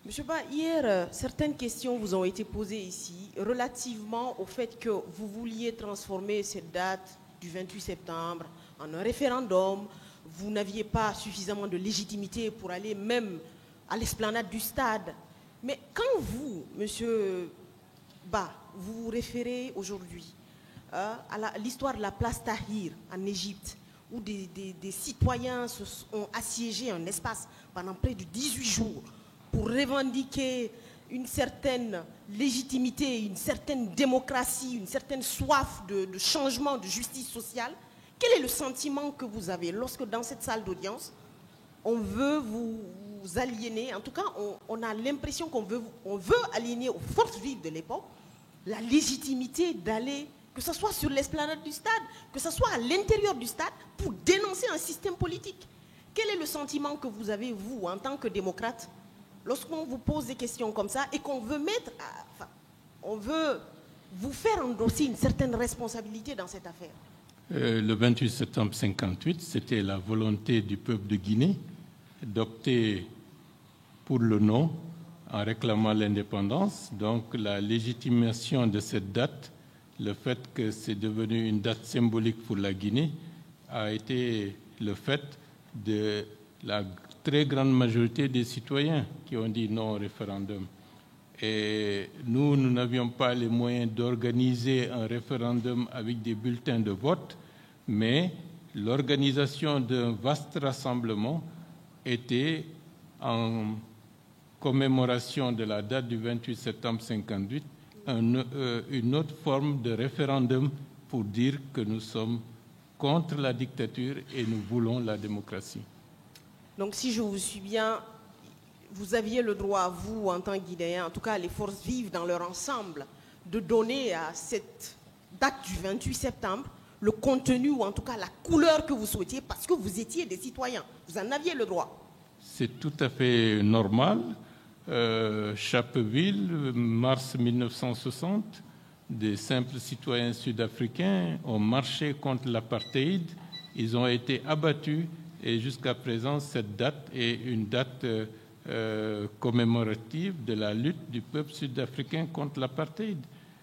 Monsieur Ba, hier, certaines questions vous ont été posées ici relativement au fait que vous vouliez transformer cette date du 28 septembre en un référendum. Vous n'aviez pas suffisamment de légitimité pour aller même à l'esplanade du stade. Mais quand vous, monsieur Ba, vous vous référez aujourd'hui à l'histoire de la place Tahrir en Égypte, où des citoyens ont assiégé un espace pendant près de 18 jours pour revendiquer une certaine légitimité, une certaine démocratie, une certaine soif de changement, de justice sociale, quel est le sentiment que vous avez lorsque dans cette salle d'audience, on veut vous aliéner, en tout cas on a l'impression qu'on veut aliéner aux forces vives de l'époque la légitimité d'aller, que ce soit sur l'esplanade du stade, que ce soit à l'intérieur du stade, pour dénoncer un système politique. Quel est le sentiment que vous avez, vous, en tant que démocrate, lorsqu'on vous pose des questions comme ça et qu'on veut on veut vous faire endosser une certaine responsabilité dans cette affaire? Le 28 septembre 1958, c'était la volonté du peuple de Guinée d'opter pour le non en réclamant l'indépendance. Donc la légitimation de cette date, le fait que c'est devenu une date symbolique pour la Guinée, a été le fait de la très grande majorité des citoyens qui ont dit non au référendum. Et nous n'avions pas les moyens d'organiser un référendum avec des bulletins de vote, mais l'organisation d'un vaste rassemblement était en commémoration de la date du 28 septembre 1958, une autre forme de référendum pour dire que nous sommes contre la dictature et nous voulons la démocratie. Donc si je vous suis bien, vous aviez le droit, vous, en tant que Guinéen, en tout cas les forces vives dans leur ensemble, de donner à cette date du 28 septembre le contenu ou en tout cas la couleur que vous souhaitiez parce que vous étiez des citoyens. Vous en aviez le droit. C'est tout à fait normal. Chappeville, mars 1960, des simples citoyens sud-africains ont marché contre l'apartheid. Ils ont été abattus et jusqu'à présent, cette date est une date commémorative de la lutte du peuple sud-africain contre l'apartheid.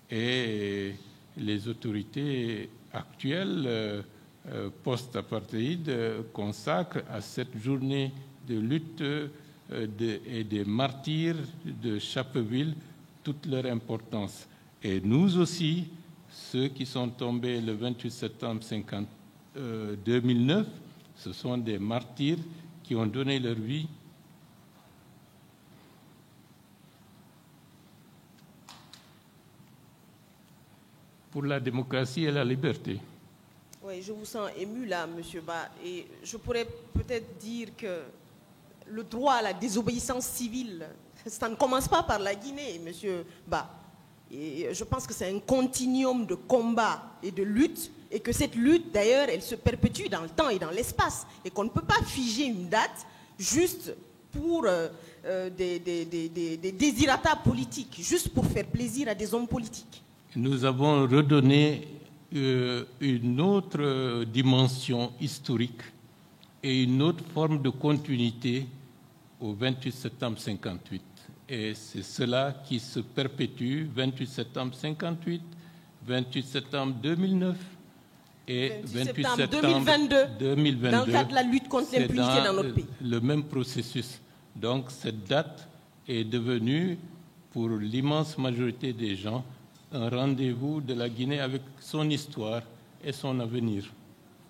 Et les autorités actuelles post-apartheid consacrent à cette journée de lutte et des martyrs de Chappeville toute leur importance. Et nous aussi, ceux qui sont tombés le 28 septembre 2009, ce sont des martyrs qui ont donné leur vie pour la démocratie et la liberté. Oui, je vous sens ému là, monsieur Ba, et je pourrais peut-être dire que le droit à la désobéissance civile, ça ne commence pas par la Guinée, monsieur Ba. Et je pense que c'est un continuum de combat et de lutte, et que cette lutte, d'ailleurs, elle se perpétue dans le temps et dans l'espace, et qu'on ne peut pas figer une date juste pour des désirata politiques, juste pour faire plaisir à des hommes politiques. Nous avons redonné une autre dimension historique et une autre forme de continuité au 28 septembre 1958. Et c'est cela qui se perpétue, 28 septembre 1958, 28 septembre 2009 et 28 septembre 2022, dans le cadre de la lutte contre l'impunité dans notre pays. Le même processus. Donc cette date est devenue, pour l'immense majorité des gens, un rendez-vous de la Guinée avec son histoire et son avenir.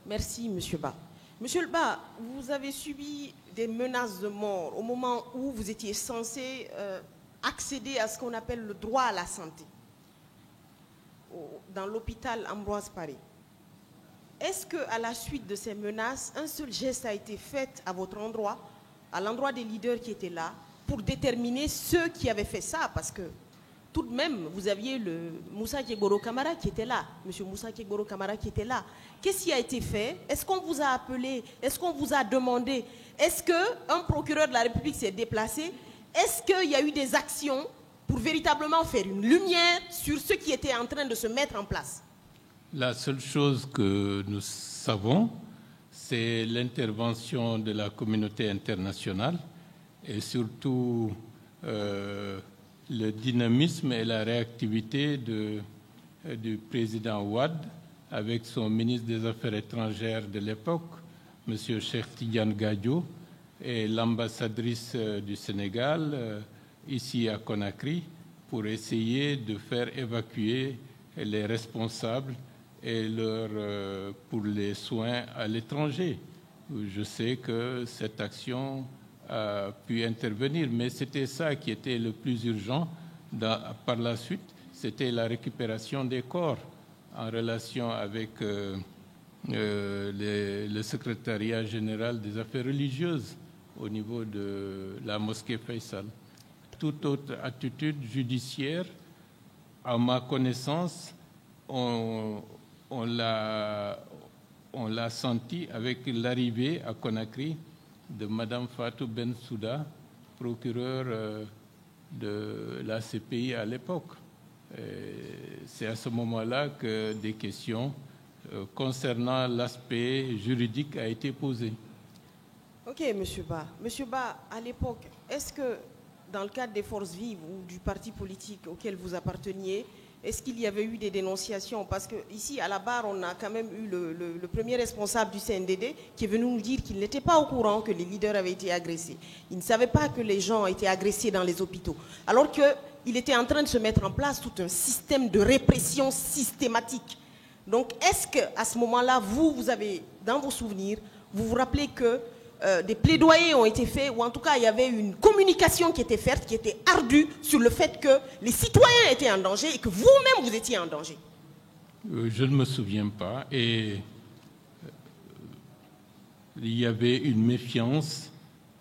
Merci, monsieur Ba. Monsieur Ba, vous avez subi des menaces de mort au moment où vous étiez censé accéder à ce qu'on appelle le droit à la santé dans l'hôpital Ambroise Paré. Est-ce qu'à la suite de ces menaces, un seul geste a été fait à votre endroit, à l'endroit des leaders qui étaient là, pour déterminer ceux qui avaient fait ça? Parce que tout de même, vous aviez le Moussa Kégboro Kamara qui était là, monsieur Moussa Kégboro Kamara qui était là. Qu'est-ce qui a été fait? Est-ce qu'on vous a appelé? Est-ce qu'on vous a demandé? Est-ce qu'un procureur de la République s'est déplacé? Est-ce qu'il y a eu des actions pour véritablement faire une lumière sur ce qui était en train de se mettre en place? La seule chose que nous savons, c'est l'intervention de la communauté internationale et surtout le dynamisme et la réactivité du président Wade avec son ministre des Affaires étrangères de l'époque, M. Cheikh Tidiane Gadio, et l'ambassadrice du Sénégal ici à Conakry pour essayer de faire évacuer les responsables et pour les soins à l'étranger. Je sais que cette action a pu intervenir, mais c'était ça qui était le plus urgent par la suite, c'était la récupération des corps en relation avec le secrétariat général des affaires religieuses au niveau de la mosquée Faisal. Toute autre attitude judiciaire, à ma connaissance, on l'a senti avec l'arrivée à Conakry de Mme Fatou Bensouda, procureure de la CPI à l'époque. C'est à ce moment-là que des questions concernant l'aspect juridique ont été posées. Ok, M. Ba. M. Ba, à l'époque, est-ce que dans le cadre des forces vives ou du parti politique auquel vous apparteniez, est-ce qu'il y avait eu des dénonciations? Parce qu'ici, à la barre, on a quand même eu le premier responsable du CNDD qui est venu nous dire qu'il n'était pas au courant que les leaders avaient été agressés. Il ne savait pas que les gens étaient agressés dans les hôpitaux. Alors qu'il était en train de se mettre en place tout un système de répression systématique. Donc, est-ce qu'à ce moment-là, vous avez, dans vos souvenirs, vous vous rappelez que des plaidoyers ont été faits, ou en tout cas il y avait une communication qui était faite, qui était ardue sur le fait que les citoyens étaient en danger et que vous-même vous étiez en danger? Je ne me souviens pas, et il y avait une méfiance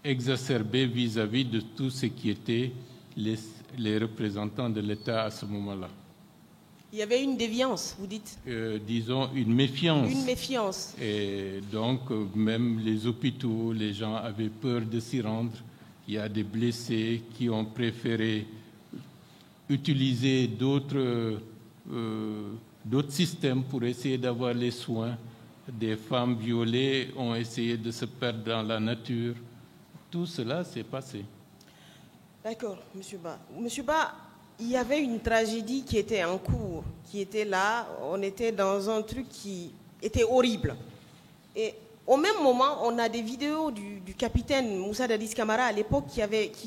exacerbée vis-à-vis de tout ce qui était les représentants de l'État à ce moment-là. Il y avait une déviance, vous dites? Disons une méfiance. Une méfiance. Et donc, même les hôpitaux, les gens avaient peur de s'y rendre. Il y a des blessés qui ont préféré utiliser d'autres systèmes pour essayer d'avoir les soins. Des femmes violées ont essayé de se perdre dans la nature. Tout cela s'est passé. D'accord, M. Ba. M. Ba, il y avait une tragédie qui était en cours, qui était là. On était dans un truc qui était horrible. Et au même moment, on a des vidéos du capitaine Moussa Dadis Camara à l'époque qui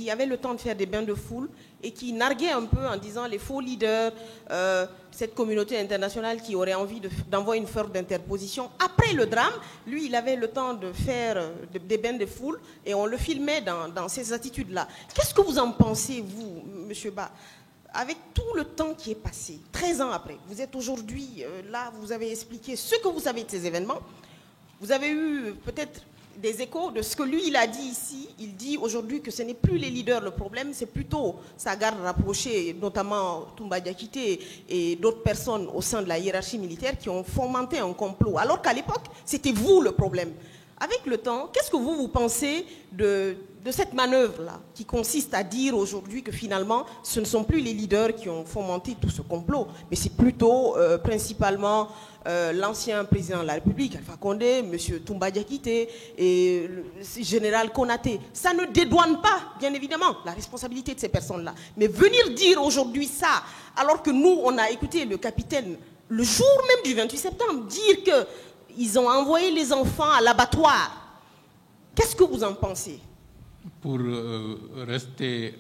avait le temps de faire des bains de foule et qui narguait un peu en disant les faux leaders, cette communauté internationale qui aurait envie d'envoyer une force d'interposition. Après le drame, lui, il avait le temps de faire des bains de foule et on le filmait dans ces attitudes-là. Qu'est-ce que vous en pensez, vous, M. Ba? Avec tout le temps qui est passé, 13 ans après, vous êtes aujourd'hui là, vous avez expliqué ce que vous savez de ces événements. Vous avez eu peut-être des échos de ce que lui, il a dit ici. Il dit aujourd'hui que ce n'est plus les leaders le problème, c'est plutôt sa garde rapprochée, notamment Toumba Diakité et d'autres personnes au sein de la hiérarchie militaire qui ont fomenté un complot. Alors qu'à l'époque, c'était vous le problème. Avec le temps, qu'est-ce que vous pensez de cette manœuvre-là, qui consiste à dire aujourd'hui que finalement, ce ne sont plus les leaders qui ont fomenté tout ce complot, mais c'est plutôt principalement l'ancien président de la République, Alpha Condé, M. Toumba Diakité et le général Konaté. Ça ne dédouane pas, bien évidemment, la responsabilité de ces personnes-là. Mais venir dire aujourd'hui ça, alors que nous, on a écouté le capitaine le jour même du 28 septembre, dire que ils ont envoyé les enfants à l'abattoir. Qu'est-ce que vous en pensez? Pour rester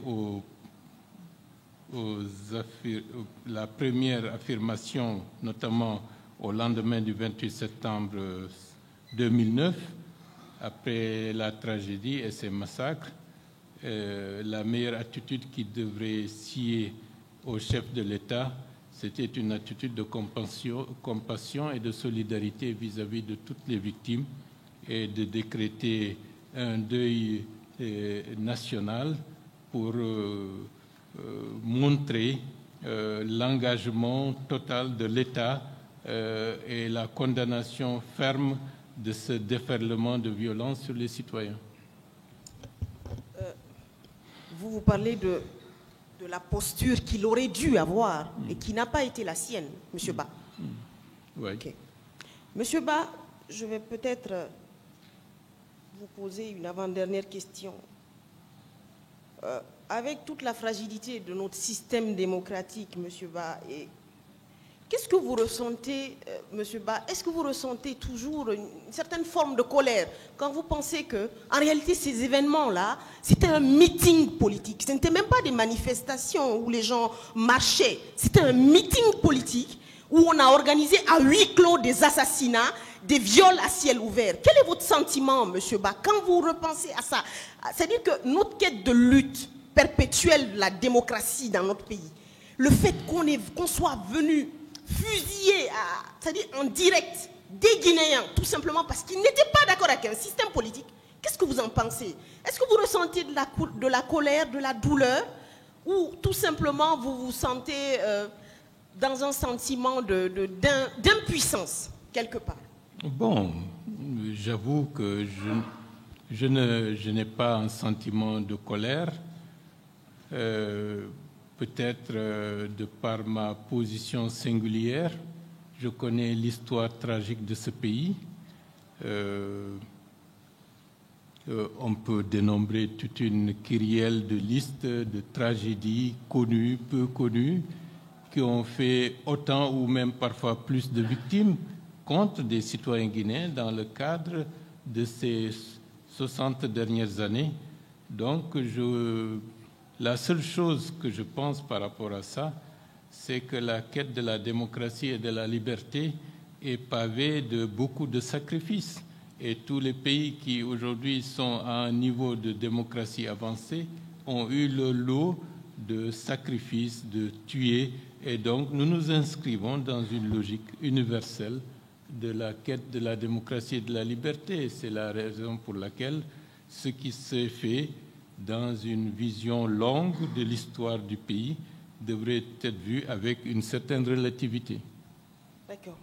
la première affirmation, notamment au lendemain du 28 septembre 2009, après la tragédie et ces massacres, la meilleure attitude qui devrait sied au chef de l'État, c'était une attitude de compassion et de solidarité vis-à-vis de toutes les victimes et de décréter un deuil national pour montrer l'engagement total de l'État et la condamnation ferme de ce déferlement de violence sur les citoyens. Vous parlez de la posture qu'il aurait dû avoir et qui n'a pas été la sienne, M. Ba. Oui. Okay. M. Ba, je vais peut-être vous poser une avant-dernière question. avec toute la fragilité de notre système démocratique, M. Ba, qu'est-ce que vous ressentez, M. Ba? Est-ce que vous ressentez toujours une certaine forme de colère quand vous pensez que, en réalité, ces événements-là, c'était un meeting politique? Ce n'était même pas des manifestations où les gens marchaient. C'était un meeting politique où on a organisé à huis clos des assassinats, des viols à ciel ouvert. Quel est votre sentiment, M. Ba, quand vous repensez à ça? C'est-à-dire que notre quête de lutte perpétuelle de la démocratie dans notre pays, le fait qu'on soit venu fusiller, c'est-à-dire en direct, des Guinéens, tout simplement parce qu'ils n'étaient pas d'accord avec un système politique, qu'est-ce que vous en pensez? Est-ce que vous ressentez de la colère, de la douleur, ou tout simplement vous vous sentez dans un sentiment d'impuissance, quelque part? Bon, j'avoue que je n'ai pas un sentiment de colère. Peut-être de par ma position singulière, je connais l'histoire tragique de ce pays. On peut dénombrer toute une kyrielle de listes de tragédies connues, peu connues, qui ont fait autant ou même parfois plus de victimes contre des citoyens guinéens dans le cadre de ces 60 dernières années. Donc, la seule chose que je pense par rapport à ça, c'est que la quête de la démocratie et de la liberté est pavée de beaucoup de sacrifices. Et tous les pays qui aujourd'hui sont à un niveau de démocratie avancée ont eu le lot de sacrifices, de tuer. Et donc nous nous inscrivons dans une logique universelle de la quête de la démocratie et de la liberté. C'est la raison pour laquelle ce qui s'est fait dans une vision longue de l'histoire du pays devrait être vu avec une certaine relativité. D'accord.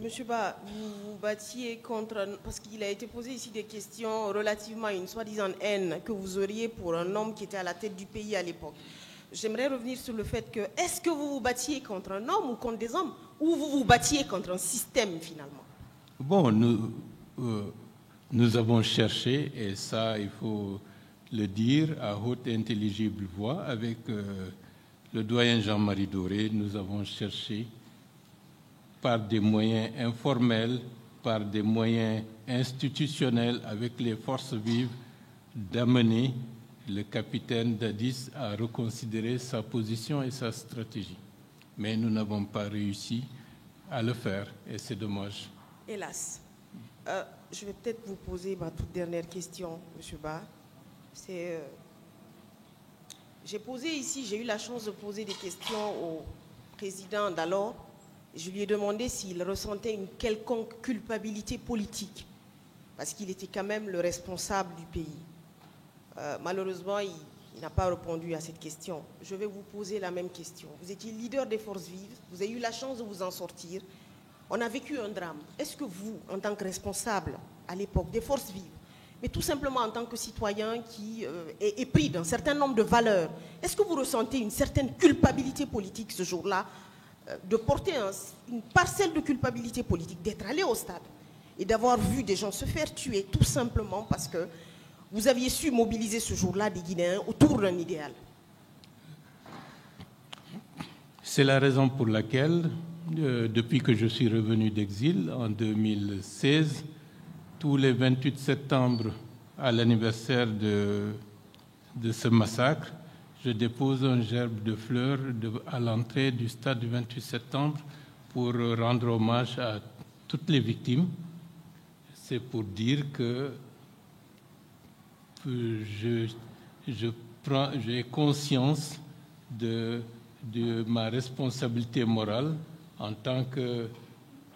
Monsieur Ba, vous vous battiez contre, parce qu'il a été posé ici des questions relativement à une soi-disant haine que vous auriez pour un homme qui était à la tête du pays à l'époque. J'aimerais revenir sur le fait que, est-ce que vous vous battiez contre un homme ou contre des hommes, ou vous vous battiez contre un système finalement? Bon, nous avons cherché, et ça il faut le dire à haute et intelligible voix, avec le doyen Jean-Marie Doré, nous avons cherché par des moyens informels, par des moyens institutionnels avec les forces vives, d'amener le capitaine Dadis à reconsidérer sa position et sa stratégie. Mais nous n'avons pas réussi à le faire et c'est dommage. Hélas. Je vais peut-être vous poser ma toute dernière question, M. Ba. J'ai eu la chance de poser des questions au président d'alors. Je lui ai demandé s'il ressentait une quelconque culpabilité politique, parce qu'il était quand même le responsable du pays. Malheureusement, il n'a pas répondu à cette question. Je vais vous poser la même question. Vous étiez leader des forces vives, vous avez eu la chance de vous en sortir. On a vécu un drame. Est-ce que vous, en tant que responsable à l'époque des forces vives, mais tout simplement en tant que citoyen qui est épris d'un certain nombre de valeurs, est-ce que vous ressentez une certaine culpabilité politique ce jour-là, de porter une parcelle de culpabilité politique, d'être allé au stade et d'avoir vu des gens se faire tuer tout simplement parce que vous aviez su mobiliser ce jour-là des Guinéens autour d'un idéal? C'est la raison pour laquelle, depuis que je suis revenu d'exil en 2016, tous les 28 septembre, à l'anniversaire de ce massacre, je dépose un gerbe de fleurs à l'entrée du stade du 28 septembre pour rendre hommage à toutes les victimes. C'est pour dire que j'ai conscience de ma responsabilité morale en tant que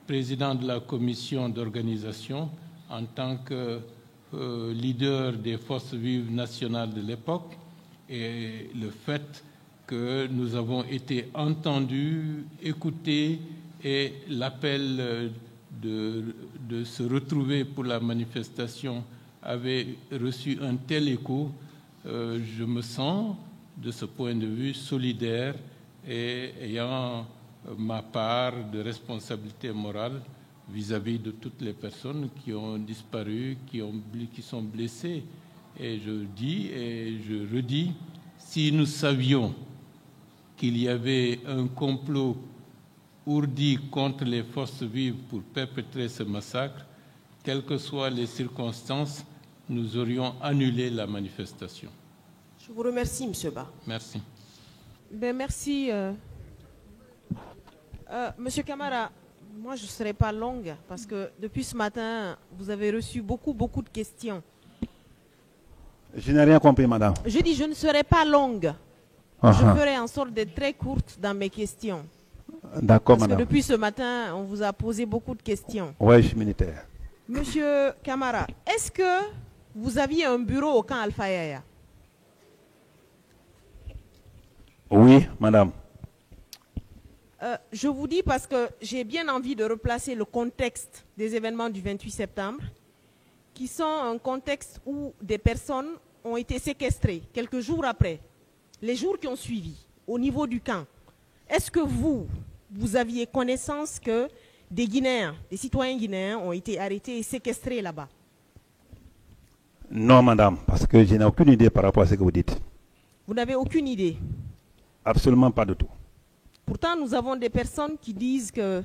président de la commission d'organisation, en tant que leader des forces vives nationales de l'époque, et le fait que nous avons été entendus, écoutés, et l'appel de se retrouver pour la manifestation avait reçu un tel écho, je me sens, de ce point de vue, solidaire et ayant ma part de responsabilité morale vis-à-vis de toutes les personnes qui ont disparu, qui sont blessées. Et je dis et je redis, si nous savions qu'il y avait un complot ourdi contre les forces vives pour perpétrer ce massacre, quelles que soient les circonstances, nous aurions annulé la manifestation. Je vous remercie, M. Ba. Merci. Ben, merci. Monsieur Camara, moi je ne serai pas longue parce que depuis ce matin, vous avez reçu beaucoup de questions. Je n'ai rien compris, madame. Je dis je ne serai pas longue. Je ferai en sorte d'être très courte dans mes questions. D'accord, Parce madame. que depuis ce matin, on vous a posé beaucoup de questions. Oui, je suis militaire. Monsieur Camara, est-ce que vous aviez un bureau au camp Alpha Yaya? Oui, madame. Je vous dis parce que j'ai bien envie de replacer le contexte des événements du 28 septembre, qui sont un contexte où des personnes ont été séquestrées quelques jours après, les jours qui ont suivi, au niveau du camp. Est-ce que vous aviez connaissance que des Guinéens, des citoyens guinéens ont été arrêtés et séquestrés là-bas? Non, madame, parce que je n'ai aucune idée par rapport à ce que vous dites. Vous n'avez aucune idée? Absolument pas du tout. Pourtant, nous avons des personnes qui disent que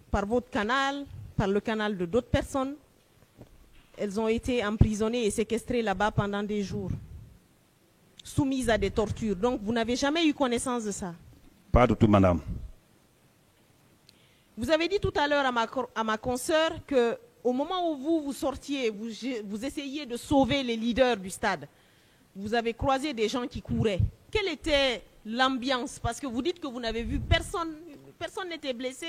par votre canal, par le canal de d'autres personnes, elles ont été emprisonnées et séquestrées là-bas pendant des jours, soumises à des tortures. Donc, vous n'avez jamais eu connaissance de ça? Pas du tout, madame. Vous avez dit tout à l'heure à ma consoeur qu'au moment où vous sortiez, vous essayiez de sauver les leaders du stade, vous avez croisé des gens qui couraient. Quelle était l'ambiance? Parce que vous dites que vous n'avez vu personne, personne n'était blessé,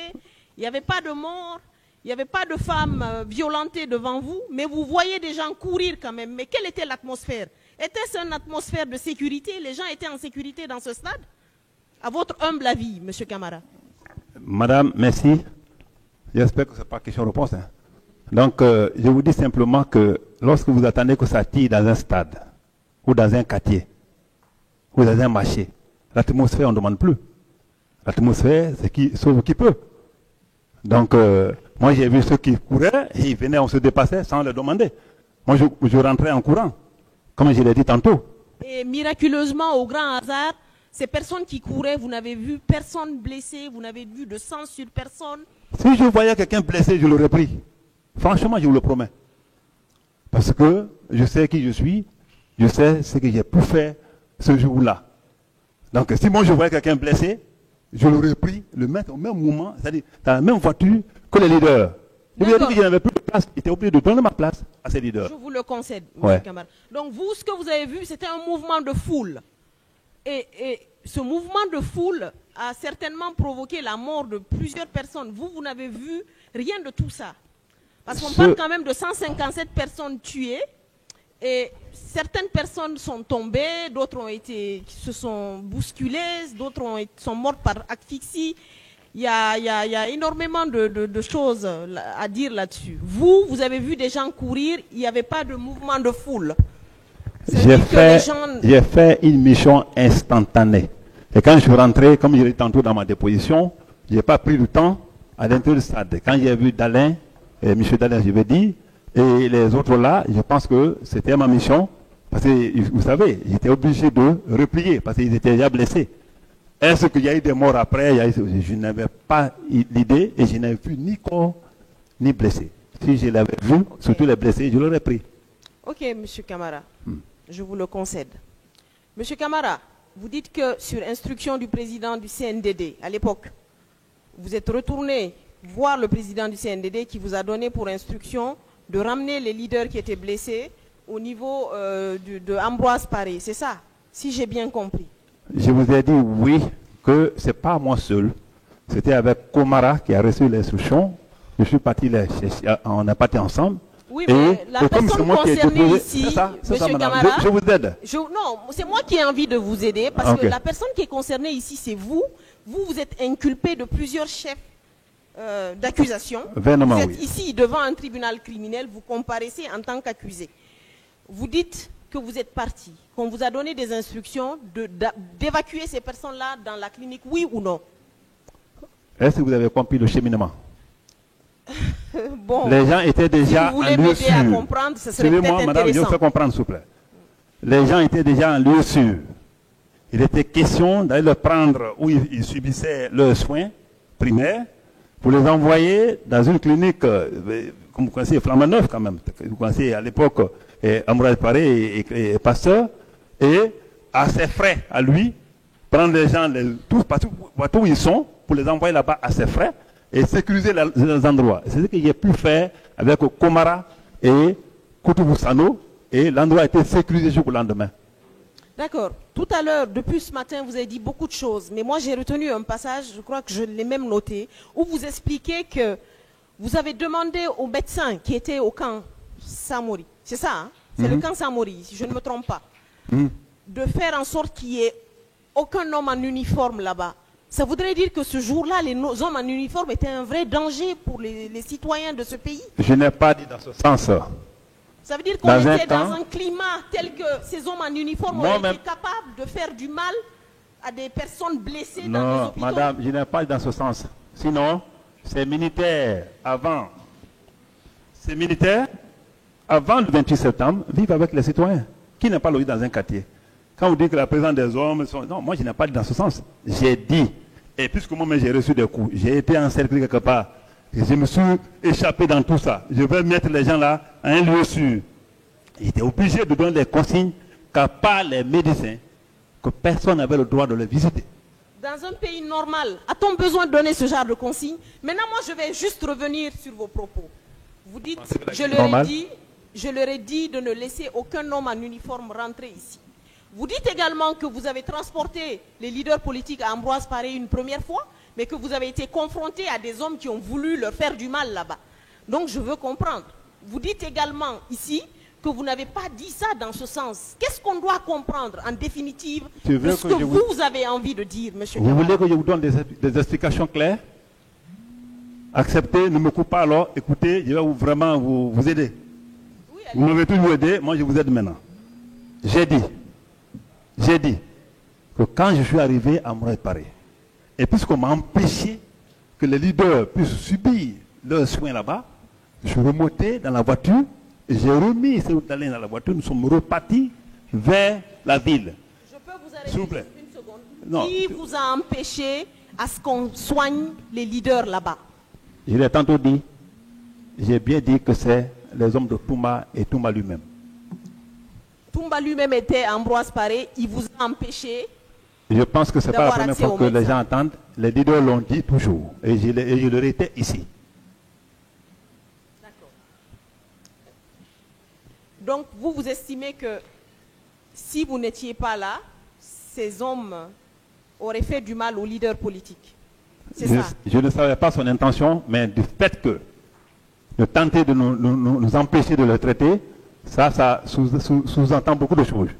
il n'y avait pas de mort, il n'y avait pas de femmes violentées devant vous, mais vous voyez des gens courir quand même. Mais quelle était l'atmosphère? Était-ce une atmosphère de sécurité? Les gens étaient en sécurité dans ce stade? À votre humble avis, M. Camara. Madame, merci. J'espère que ce n'est pas question-réponse. Hein. Donc, je vous dis simplement que lorsque vous attendez que ça tire dans un stade, ou dans un quartier, ou dans un marché, l'atmosphère, on ne demande plus. L'atmosphère, c'est qui sauve qui peut. Donc, moi, j'ai vu ceux qui couraient, et ils venaient, on se dépassait sans leur demander. Moi, je rentrais en courant, comme je l'ai dit tantôt. Et miraculeusement, au grand hasard, ces personnes qui couraient, vous n'avez vu personne blessé, vous n'avez vu de sang sur personne. Si je voyais quelqu'un blessé, je l'aurais pris. Franchement, je vous le promets. Parce que je sais qui je suis, je sais ce que j'ai pu faire ce jour-là. Donc, si moi je voyais quelqu'un blessé, je l'aurais pris, le mettre au même moment, c'est-à-dire dans la même voiture que les leaders. Je lui ai dit que je n'avais plus de place, il était obligé de donner ma place à ces leaders. Je vous le concède, M. Camara. Donc, vous, ce que vous avez vu, c'était un mouvement de foule. Et ce mouvement de foule a certainement provoqué la mort de plusieurs personnes. Vous n'avez vu rien de tout ça. Parce qu'on parle quand même de 157 personnes tuées. Et certaines personnes sont tombées, d'autres se sont bousculées, d'autres sont mortes par asphyxie. Il y a énormément de choses à dire là-dessus. Vous avez vu des gens courir, il n'y avait pas de mouvement de foule. J'ai fait une mission instantanée. Et quand je suis rentré, comme je l'ai dit tantôt dans ma déposition, je n'ai pas pris le temps à l'intérieur du stade. Quand j'ai vu Dalin, M. Dalin, je vais dire, et les autres là, je pense que c'était ma mission. Parce que, vous savez, j'étais obligé de replier parce qu'ils étaient déjà blessés. Est-ce qu'il y a eu des morts après? Je n'avais pas l'idée et je n'avais vu ni corps ni blessés. Si je l'avais vu, surtout les blessés, je l'aurais pris. Ok, M. Camara, je vous le concède. M. Camara, vous dites que sur instruction du président du CNDD, à l'époque, vous êtes retourné voir le président du CNDD qui vous a donné pour instruction de ramener les leaders qui étaient blessés au niveau de Ambroise Paré. C'est ça, si j'ai bien compris. Je vous ai dit oui, que ce n'est pas moi seul. C'était avec Komara qui a reçu l'instruction. Je suis parti, on est parti ensemble. Oui, mais la personne concernée ici, M. Camara, je vous aide. Non, c'est moi qui ai envie de vous aider parce que la personne qui est concernée ici, c'est vous. Vous êtes inculpé de plusieurs chefs d'accusation. Vous êtes ici devant un tribunal criminel, vous comparaissez en tant qu'accusé. Vous dites que vous êtes parti, qu'on vous a donné des instructions d'évacuer ces personnes-là dans la clinique, oui ou non? Est-ce que vous avez compris le cheminement? Bon, les gens étaient déjà si vous voulez m'aider à comprendre, ce serait peut-être intéressant. Madame, je vous fais comprendre, s'il vous plaît. Les gens étaient déjà en lieu sûr. Il était question d'aller le prendre où ils subissaient leurs soins primaires pour les envoyer dans une clinique, comme vous connaissez, Flamand Neuf quand même. Vous connaissez à l'époque Ambroise Paré et Pasteur, et à ses frais, à lui, prendre les gens, tous partout où ils sont, pour les envoyer là-bas à ses frais et sécuriser les endroits. C'est ce que j'ai pu faire avec Komara et Koutoubou Sano, et l'endroit a été sécurisé jusqu'au lendemain. D'accord. Tout à l'heure, depuis ce matin, vous avez dit beaucoup de choses, mais moi j'ai retenu un passage, je crois que je l'ai même noté, où vous expliquez que vous avez demandé aux médecins qui étaient au camp Samori, c'est ça, hein? C'est le camp Samori, si je ne me trompe pas, de faire en sorte qu'il n'y ait aucun homme en uniforme là-bas. Ça voudrait dire que ce jour-là, les hommes en uniforme étaient un vrai danger pour les citoyens de ce pays? Je n'ai pas dit dans ce sens. Ça veut dire qu'on était dans un climat tel que ces hommes en uniforme ont été capables de faire du mal à des personnes blessées dans les hôpitaux? Non, madame, je n'ai pas dit dans ce sens. Sinon, ces militaires, avant le 28 septembre, vivent avec les citoyens. Qui n'a pas logé dans un quartier? Quand vous dites que la présence des hommes... Non, moi je n'ai pas dit dans ce sens. J'ai dit, et puisque moi-même j'ai reçu des coups, j'ai été encerclé quelque part, et je me suis échappé dans tout ça. Je vais mettre les gens là à un lieu sûr. J'étais obligé de donner des consignes qu'à part les médecins, que personne n'avait le droit de les visiter. Dans un pays normal, a-t-on besoin de donner ce genre de consignes? Maintenant, moi je vais juste revenir sur vos propos. Vous dites, je leur ai dit de ne laisser aucun homme en uniforme rentrer ici. Vous dites également que vous avez transporté les leaders politiques à Ambroise Paré une première fois, mais que vous avez été confronté à des hommes qui ont voulu leur faire du mal là-bas. Donc je veux comprendre. Vous dites également ici que vous n'avez pas dit ça dans ce sens. Qu'est-ce qu'on doit comprendre en définitive de ce que vous avez envie de dire, monsieur Kamara? Vous voulez que je vous donne des explications claires? Acceptez, ne me coupez pas alors, écoutez, je vais vraiment vous aider. Oui, vous m'avez toujours aidé, moi je vous aide maintenant. J'ai dit que quand je suis arrivé à Ambroise Paré, et puisqu'on m'a empêché que les leaders puissent subir leurs soins là-bas, je suis remonté dans la voiture et j'ai remis ces Outalins dans la voiture. Nous sommes repartis vers la ville. Je peux vous arrêter une seconde? Non. Qui vous a empêché à ce qu'on soigne les leaders là-bas? Je l'ai tantôt dit. J'ai bien dit que c'est les hommes de Toumba et Toumba lui-même. Toumba lui-même était à Ambroise Paré, il vous a empêché. Je pense que ce n'est pas la première fois que les gens entendent. Les leaders l'ont dit toujours. Et je le répète ici. D'accord. Donc vous estimez que si vous n'étiez pas là, ces hommes auraient fait du mal aux leaders politiques. C'est ça? Je ne savais pas son intention, mais du fait que de tenter de nous empêcher de le traiter, ça sous-entend beaucoup de choses.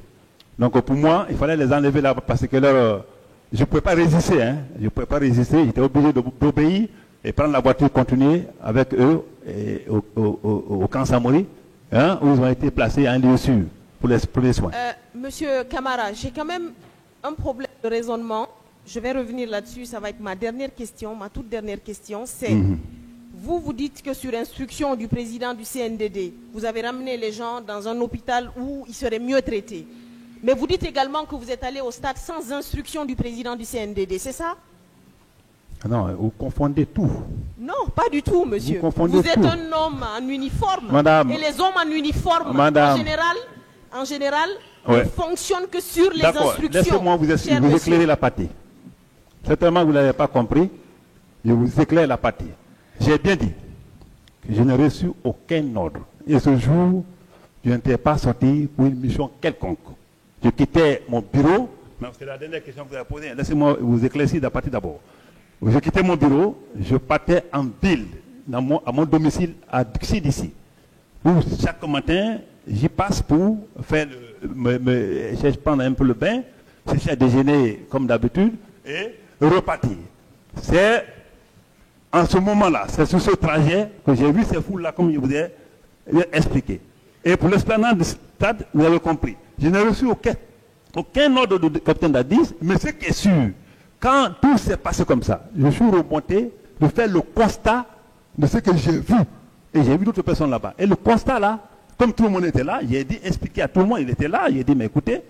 Donc pour moi, il fallait les enlever là parce que je ne pouvais pas résister. Hein. Je ne pouvais pas résister. J'étais obligé d'obéir et prendre la voiture, continuer avec eux et au camp Samori, hein, où ils ont été placés à un lieu sûr pour les soins. Monsieur Kamara, j'ai quand même un problème de raisonnement. Je vais revenir là-dessus. Ça va être ma dernière question, ma toute dernière question. C'est... Vous dites que sur instruction du président du CNDD, vous avez ramené les gens dans un hôpital où ils seraient mieux traités. Mais vous dites également que vous êtes allé au stade sans instruction du président du CNDD, c'est ça? Non, vous confondez tout. Non, pas du tout, monsieur. Vous êtes un homme en uniforme. Madame, et les hommes en uniforme, en général, ne fonctionnent que sur les instructions. Laissez-moi vous éclairer la partie. Certainement, vous ne l'avez pas compris. Je vous éclaire la partie. J'ai bien dit que je n'ai reçu aucun ordre. Et ce jour, je n'étais pas sorti pour une mission quelconque. Je quittais mon bureau. C'est la dernière question que vous avez posée. Laissez-moi vous éclaircir la partie d'abord. Je quittais mon bureau, je partais en ville, à mon domicile à Dixie d'ici. Où chaque matin, j'y passe pour faire prendre un peu le bain, chercher à déjeuner comme d'habitude et repartir. C'est en ce moment-là, c'est sur ce trajet que j'ai vu ces foules-là, comme je vous ai expliqué. Et pour l'esplanade du stade, vous avez compris. Je n'ai reçu aucun ordre de capitaine d'Addis, mais ce qui est sûr, quand tout s'est passé comme ça, je suis remonté de faire le constat de ce que j'ai vu Et j'ai vu d'autres personnes là-bas. Et le constat là, comme tout le monde était là, j'ai dit, expliquer à tout le monde, il était là, j'ai dit, mais écoutez,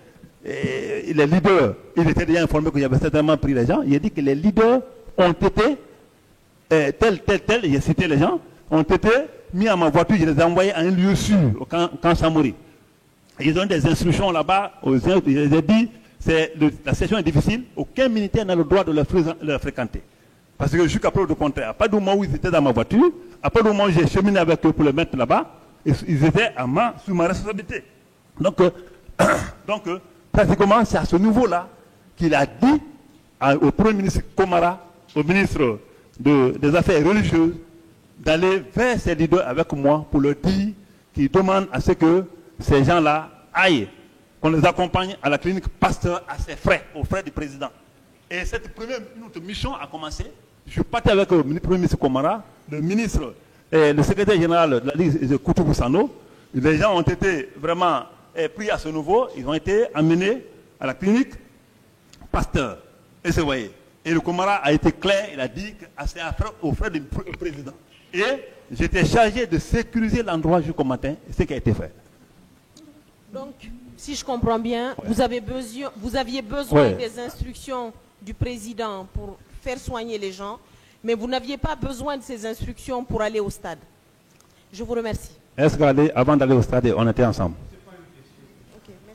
les leaders, il était déjà informé qu'il y avait certainement pris les gens, il a dit que les leaders ont été, tel, j'ai cité les gens, ont été mis à ma voiture, je les ai envoyés à un lieu sûr, au camp Samori. Ils ont des instructions là-bas, je les ai dit, la session est difficile, aucun militaire n'a le droit de leur fréquenter. Parce que jusqu'à preuve de contraire, à partir du moment où ils étaient dans ma voiture, à partir du moment où j'ai cheminé avec eux pour les mettre là-bas, ils étaient sous ma responsabilité. Donc, pratiquement, c'est à ce niveau-là qu'il a dit au Premier ministre Komara, au ministre des Affaires religieuses, d'aller vers ces leaders avec moi pour leur dire qu'ils demandent à ce que ces gens-là aillent, qu'on les accompagne à la clinique Pasteur à ses frais, aux frais du président. Et cette première notre mission a commencé. Je suis parti avec le Premier ministre Komara, le ministre et le secrétaire général de la Ligue de Koutoubou Sano. Les gens ont été vraiment pris à ce niveau. Ils ont été amenés à la clinique Pasteur. Et c'est voyez. Et le Komara a été clair, il a dit que c'est aux frais du président. Et j'étais chargé de sécuriser l'endroit jusqu'au matin, ce qui a été fait. Donc, si je comprends bien, ouais. vous aviez besoin ouais. des instructions du président pour faire soigner les gens, mais vous n'aviez pas besoin de ces instructions pour aller au stade. Je vous remercie. Est-ce qu'avant d'aller au stade, on était ensemble?